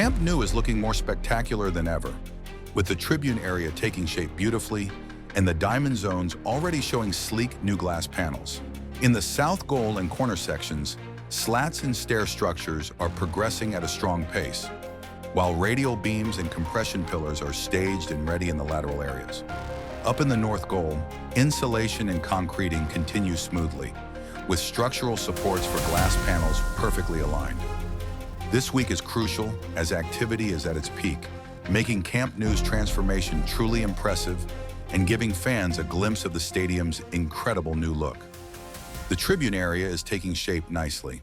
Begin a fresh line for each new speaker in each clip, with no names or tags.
Camp Nou is looking more spectacular than ever, with the Tribune area taking shape beautifully and the diamond zones already showing sleek new glass panels. In the south goal and corner sections, slats and stair structures are progressing at a strong pace, while radial beams and compression pillars are staged and ready in the lateral areas. Up in the north goal, insulation and concreting continue smoothly, with structural supports for glass panels perfectly aligned. This week is crucial as activity is at its peak, making Camp Nou's transformation truly impressive and giving fans a glimpse of the stadium's incredible new look. The Tribune area is taking shape nicely.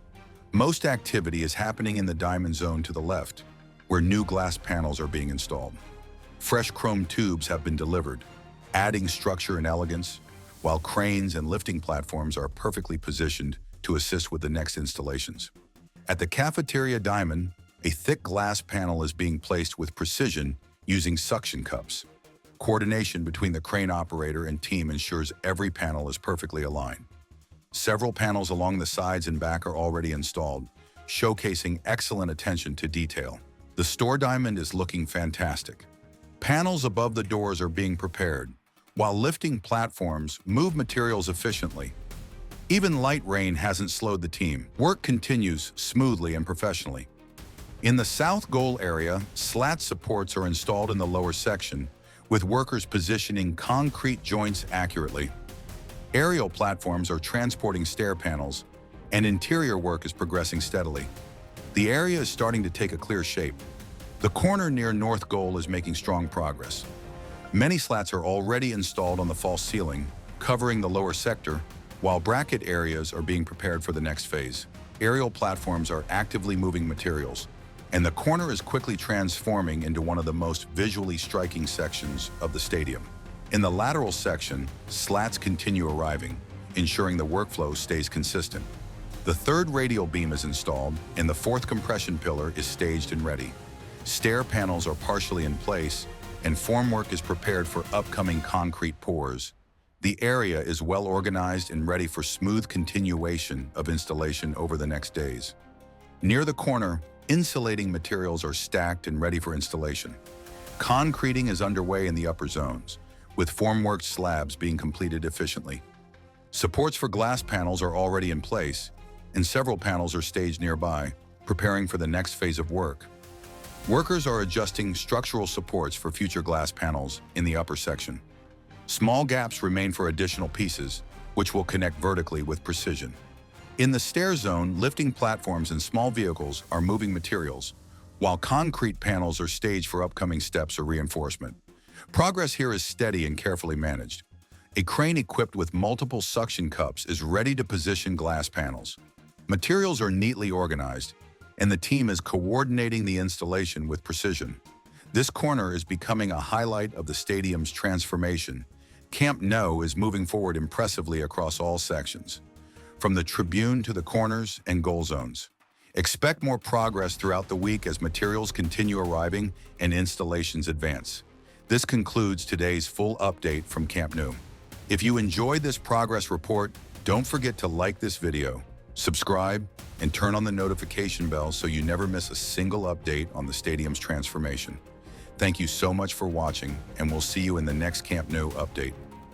Most activity is happening in the diamond zone to the left, where new glass panels are being installed. Fresh chrome tubes have been delivered, adding structure and elegance, while cranes and lifting platforms are perfectly positioned to assist with the next installations. At the cafeteria diamond, a thick glass panel is being placed with precision using suction cups. Coordination between the crane operator and team ensures every panel is perfectly aligned. Several panels along the sides and back are already installed, showcasing excellent attention to detail. The store diamond is looking fantastic. Panels above the doors are being prepared, while lifting platforms move materials efficiently. Even light rain hasn't slowed the team. Work continues smoothly and professionally. In the south goal area, slat supports are installed in the lower section, with workers positioning concrete joints accurately. Aerial platforms are transporting stair panels, and interior work is progressing steadily. The area is starting to take a clear shape. The corner near north goal is making strong progress. Many slats are already installed on the false ceiling, covering the lower sector, while bracket areas are being prepared for the next phase. Aerial platforms are actively moving materials, and the corner is quickly transforming into one of the most visually striking sections of the stadium. In the lateral section, slats continue arriving, ensuring the workflow stays consistent. The third radial beam is installed, and the fourth compression pillar is staged and ready. Stair panels are partially in place, and formwork is prepared for upcoming concrete pours. The area is well organized and ready for smooth continuation of installation over the next days. Near the corner, insulating materials are stacked and ready for installation. Concreting is underway in the upper zones, with formwork slabs being completed efficiently. Supports for glass panels are already in place, and several panels are staged nearby, preparing for the next phase of work. Workers are adjusting structural supports for future glass panels in the upper section. Small gaps remain for additional pieces, which will connect vertically with precision. In the stair zone, lifting platforms and small vehicles are moving materials, while concrete panels are staged for upcoming steps or reinforcement. Progress here is steady and carefully managed. A crane equipped with multiple suction cups is ready to position glass panels. Materials are neatly organized, and the team is coordinating the installation with precision. This corner is becoming a highlight of the stadium's transformation. Camp Nou is moving forward impressively across all sections, from the tribune to the corners and goal zones. Expect more progress throughout the week as materials continue arriving and installations advance. This concludes today's full update from Camp Nou. If you enjoyed this progress report, don't forget to like this video, subscribe, and turn on the notification bell so you never miss a single update on the stadium's transformation. Thank you so much for watching, and we'll see you in the next Camp Nou update.